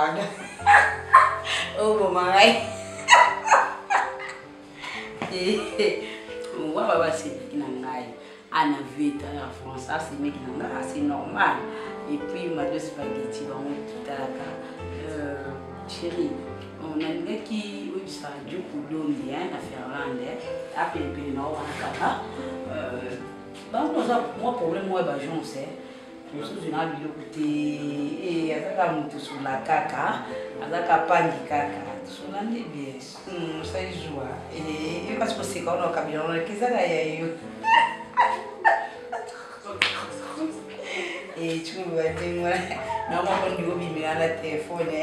Rwanda. Oh, bomangai. On va voir si nangai. En vite en France, ça c'est mec c'est normal. Et puis ma deux spaghetti, chérie, on a un gars qui ça du Colombien, la Finlande, à Pépé Nord, donc nous avons un problème moi j'en sais. Nous sommes une habile côté et avec un mouton sur la caca, avec un pan de caca, sur la bien, ça joue et parce que c'est quand on a cabinet on a qu'est-ce que y a et tu vois moi non moi quand je vais à la téléphone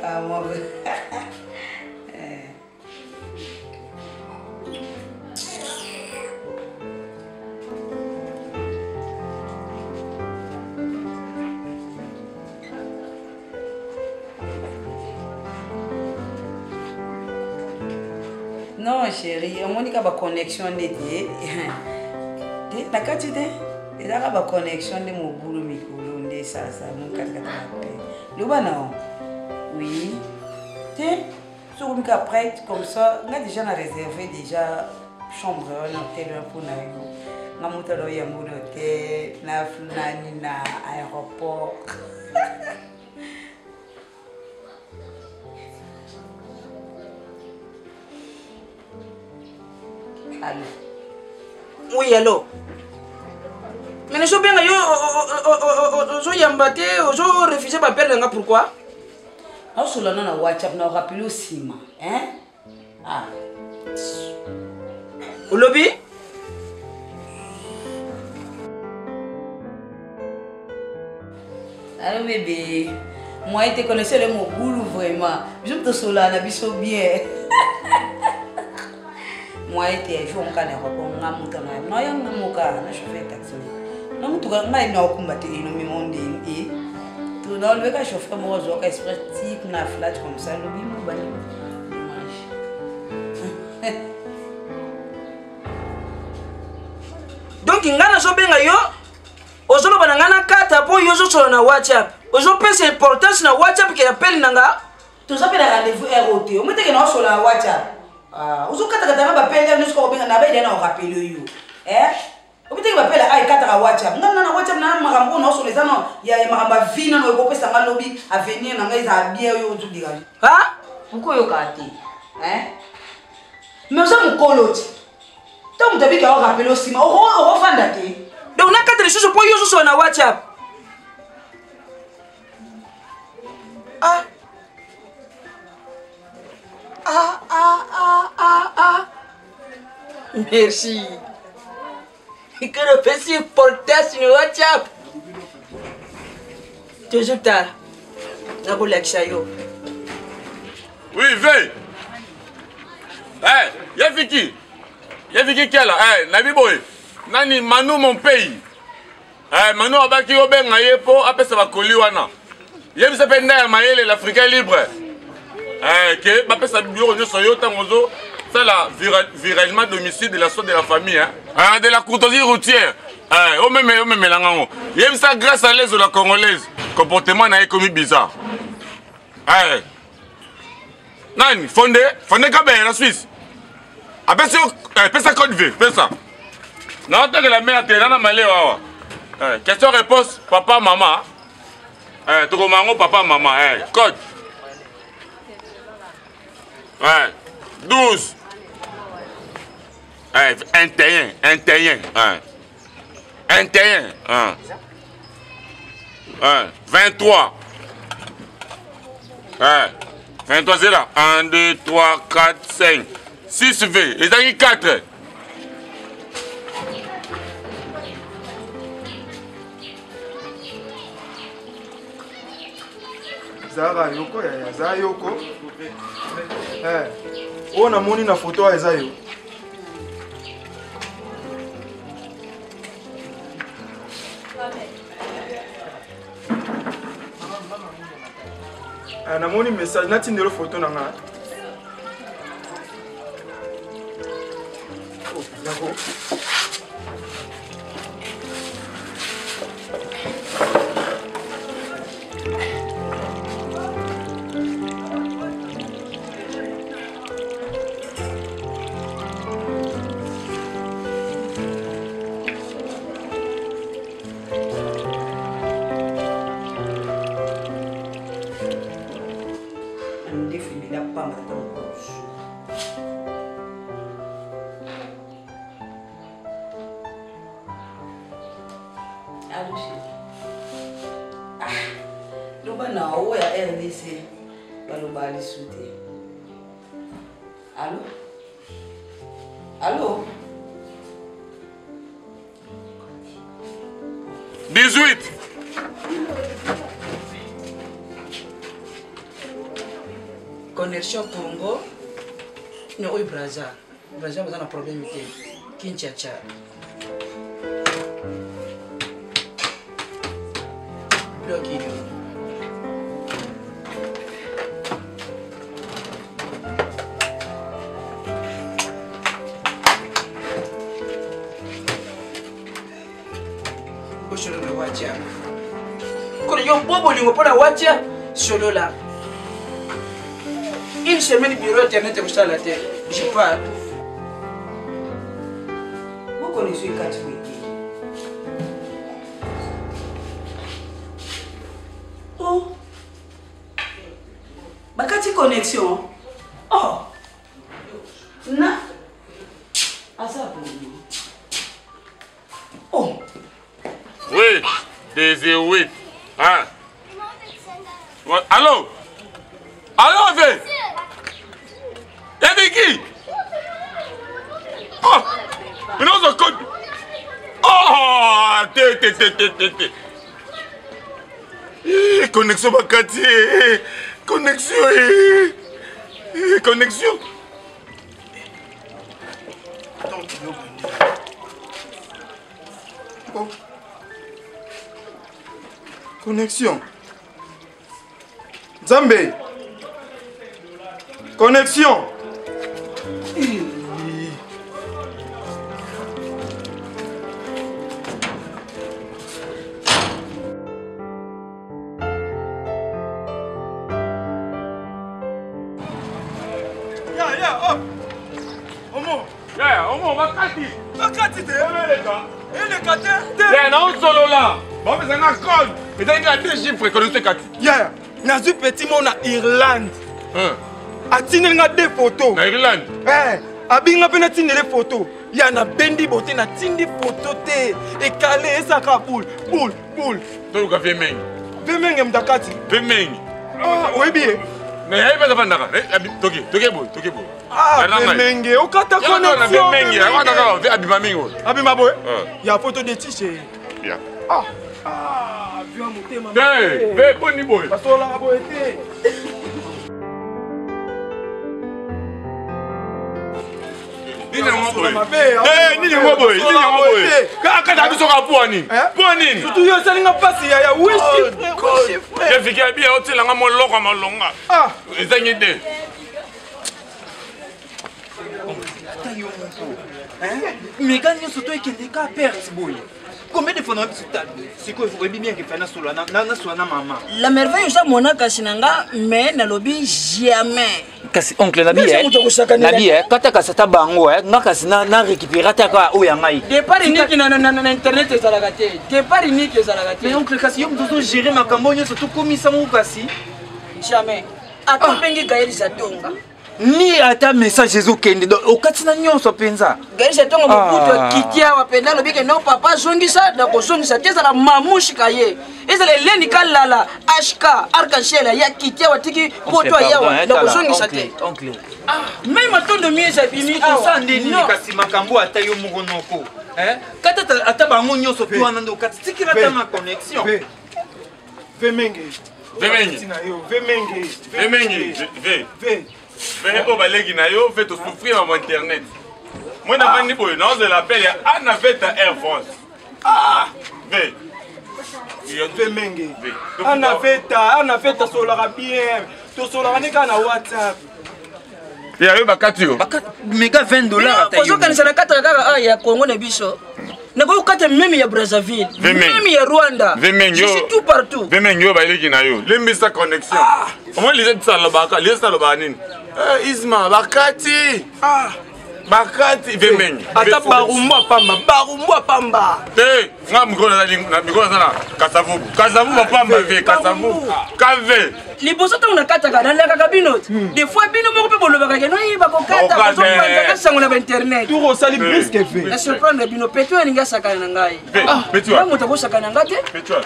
ah moi non chérie, on a une connexion d'été. La quantité, il y a une connexion de mon boulot, mais ça, mon le banane. Oui. Tiens, sur une prête comme ça, on a déjà réservé déjà chambre, un hôtel pour nous. On a monté dans un hôtel, na aéroport. Allô. Oui, allô. Mais je bien je yambate, je refuse pas perdre pourquoi? On se l'a dans WhatsApp, on rappelle aussi hein? Ah. Au lobby? Allô bébé. Moi je te connaissais le mot boulot vraiment. Je te suis là, on a bien. Moi j'étais joué en Canada pour un montant non yang namuka na chauffeur taxi non mutu ga ngai na okumbate ino mimonde et tout dans le cas chauffeur moi zo ka express type na flat comme ça le bimo bani donc ngana so benga yo ozolo bana ngana kata po yo zo solo na WhatsApp ozo pesa importance na WhatsApp ke appel nanga tout ça peut rendez-vous ROT o mete ke na solo na WhatsApp. Ah, vous avez quand ba pele nous ko benga na ba ide na rappel yo o biteki ba pele ai kata WhatsApp ngam na WhatsApp na makambo na so les ano ya makamba vina no ko pesa ngalobi avenir na ngai za bien yo to diga ha pourquoi yo kati mais ça mon koloti tant vous avez qu'à rappeler aussi mais on fanda te donc na kata les choses pour yo so na WhatsApp ah merci. Et que le PC portait sur WhatsApp. Toujours tard. Oui, veille. Eh, y'a Vicky. Y'a Vicky qui est là. Eh, Nabi Boy. Nani, Manu, mon pays. Eh, Manu, Abaki, Oben, Nayepo, après ça va coller, wana. Y'a mis à peine l'Africain libre. Que ma pèse à bureau de Soyota Mozo, ça la virellement d'homicide de la sorte de la famille, hein, de la courtoisie routière. Oh même là, il y a ça grâce à l'aise de la congolaise. Comportement n'a commis bizarre. Nani, fondé Kabé, la Suisse. Après ça code V, fais ça. Non, tant que la mère t'es là, dans malé, question-réponse, papa, maman. Tokomango, papa, maman, code. 12. 23. 23 c'est là. 1, 2, 3, 4, 5. 6 V. Et ça 4. Zara yoko ya Zara yoko. On a moni na photo à Ezayo. Na moni message na tindelo photo na nga. Oh, d'accord. bana o ya RDC baloba lisute. Allô? Allô? 18. Connexion Congo. Non, oui, Brazza. Brazza, vous avez un problème. Kinshasa. Bloqué. Solo le WhatsApp. Quand yo bobo lingo pour la WhatsApp, solo là. Une semaine bureau internet pour ça la terre. Je parle. Vous connaissez Katoué? Oh. Bakati connexion. Oh. Na. Asa pour nous. Oh. Oui, 18. Hein? Allô? Allô, Vé? Y'a qui? Oh! Mais non, ça compte. Oh! Connexion, Bakati. Connexion. Connexion. Oh. Connexion. Zambé. Connexion. Omo, Bakati. Bakati te. Il est caté. Yeah, non, solo là. Bon, mais c'est un code. Mais t'as dit 2 chiffres, connaissez Kati. Yeah. Nazu petit mon na Irlande. A tine nga 2 photos. Na Irlande. Eh, abinga pe na tine les photos. Ya na bendi bote na tine photos te. E kale esaka boule. Toi, tu fais mengi. Vemenge mdakati. Mengi. Ah, oui bien. Mais il va faire Toké boy. Ah, Vemenge, okata connexion. Mengi, on Abima Mingo. Abima boy. Ya photo de t-shirt. Bien. Ah, viens monter maman. Fais bon boy. Parce que là boy était. Nini ngo boy. Kaka biso ka poani. Poani. Surtout yo salinga pasi ya wishi. Je fikia bien otela nga moloko malonga. Ah, ezangi de. Mais quand nous sommes qui est qu'à perdre, combien de fois nous c'est quoi vous bien que faire sur na maman. La merveille ça mona kasinanga mais na lobby jamais. Kasi oncle na bien. Na bien kata kasata bango nga kasina na récupérer ta ka o yangai. Départ unique na internet ezalaka te. Départ unique ezalaka te. Mais oncle kasi yo mtoto gérer makambo nyo surtout komisa mu kasi. Jamais. Atombengi gaeli za tonga. Ni ata message ezokende okatina nyonso penza. Gaeli za tonga mokuto kitia wapenda lobike no papa zongisa na kozongisa teza la mamushi kaye. Ezale leni kalala ashka arc-en-ciel ya kitia watiki poto yawa na kozongisa te. Oncle. Même matondo mieza bimi ça ndeni kasi makambo ata yo mugonoko. Kata ata bango nyonso tu wana ndo kati tikira ta ma connexion. Vemenge. Fais pas balegi na yo, fais te souffrir à internet. Moi n'a pas ni boy, non, je l'appelle Anna fait à Air France. Ah, Vemenge. Ana feta solara bien. To solara ni kana WhatsApp. Ya yo bakatio. Mega $20 ata yo. Ozo kanisa na kata kaka ya Congo na biso. Nako kata même ya Brazzaville, même ya Rwanda. Je suis tout partout. Vemenge yo balegi na yo. Limbisa connexion. Au moins les gens ça lobaka, les ça lobaka nini. Isma bakati. bakati vemengi ata barumba pamba te nga mikolo na kasavubu pamba ve kasavubu kave liboso ntango nakataka nalakaka bino des fois bino moko mpe bolobaka ke noyi bakokata bazopanzaka sango na bainternet tour osali briske ve na surprendre bino petio alingi asakana na ngai petio moto akosakana na ngai te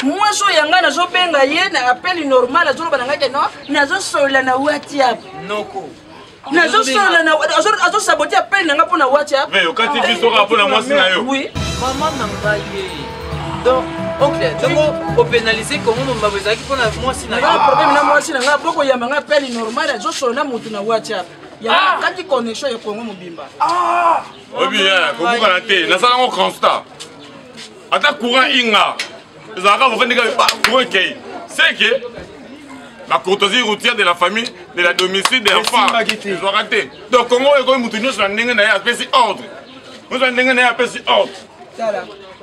mwasi oyo ya ngai nazobenga ye na appel normal azoloba na ngai te no nazosolola na whatsapp noko nazosolola azosabote appel na ngai mpo na whatsapp okati biso kaka mpo na mwasi na yo mama na ngai ye donc ok donc opénaliser comment mama ezalaki mpona mwasi na yo problème na mwasi na ngai bokoyamba ngai appel normal azosolola motu na whatsapp kati connexion ya kongo mobimba obi kobukana te nasalango constat ata courant inga ezalaka vofandika courant ekei c'est que la courtoisie routière de la famille, de la domicile, des enfants. Ils ont raté. Donc, Congo est comme nous sommes appelés ordre. Nous sommes appelés ordre.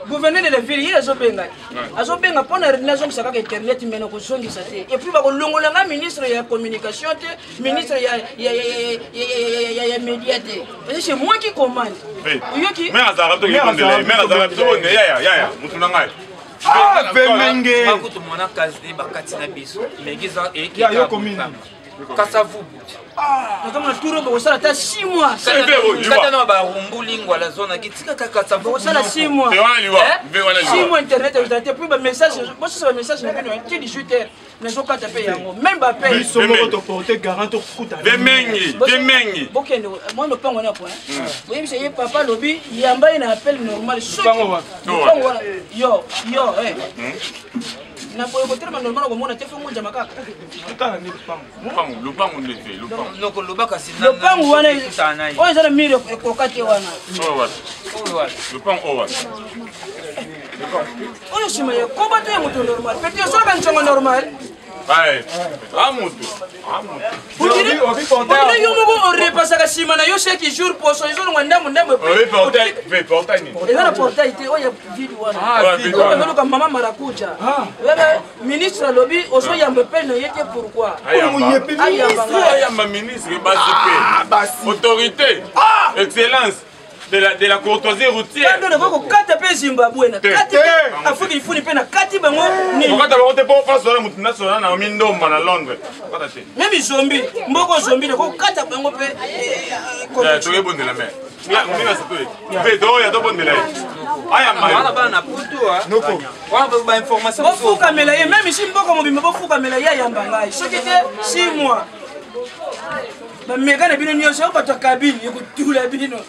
Gouverneur de la ville, il a zobenga pour la raison que internet mais ko zongisa te. Et puis ba ko longola nga ministre ya communication te, ministre ya média te. C'est moi qui commande. Yoki. Mais azara to répondre. Mais azara to bonne ya mutuna ngai. Vemenge bakutu mwana kazi bakati na biso megiza eki ya commune kasavubu nakamona turo ba osala ta 6 mois kata na ba rumbulingo la zone kitika kasavubu osala 6 mois 6 mois internet ezate puis ba message bo ça message na bino ti 18h nazokata pe yango même ba pe biso moko to porter garant to kuta Vemengi bokende moi no pango na point oui monsieur ye papa lobi yamba ina appel normal yo na po ko terma normal ko mona te fongo jama kaka lupango ndefe lupango noko lobaka sina lupango wana oyo zana mire ko kate wana lupango owa oyo sima ye ko bato ya moto normal peti so kan chongo normal ay amutu Obi yomo repasaka sima na yo chaque jour poso izo nganda mundamwe pe portail eza portail te oya vidi wana video ka mama marakuja wewe ministre lobi oso yambe pe no yete pourquoi ayamba ministre basi autorité excellence de la courtoisie routière. Quand on va kata pe Zimbabwe na kati Afrique il faut ni pe na kati bango ni okata bango te po face na mutu national na Mindomba na Londres okata te même zombie mboko zombie ko kata bango pe to ebonde la mer la mina c'est pe do ya to bonde la aya wana bana putua noko wana ba information bo fuka mela ye même si mboko mobimba bo fuka mela ye yamba ngai soki te 6 mois ba mega na bino nyonso ko to kabili ko tula bino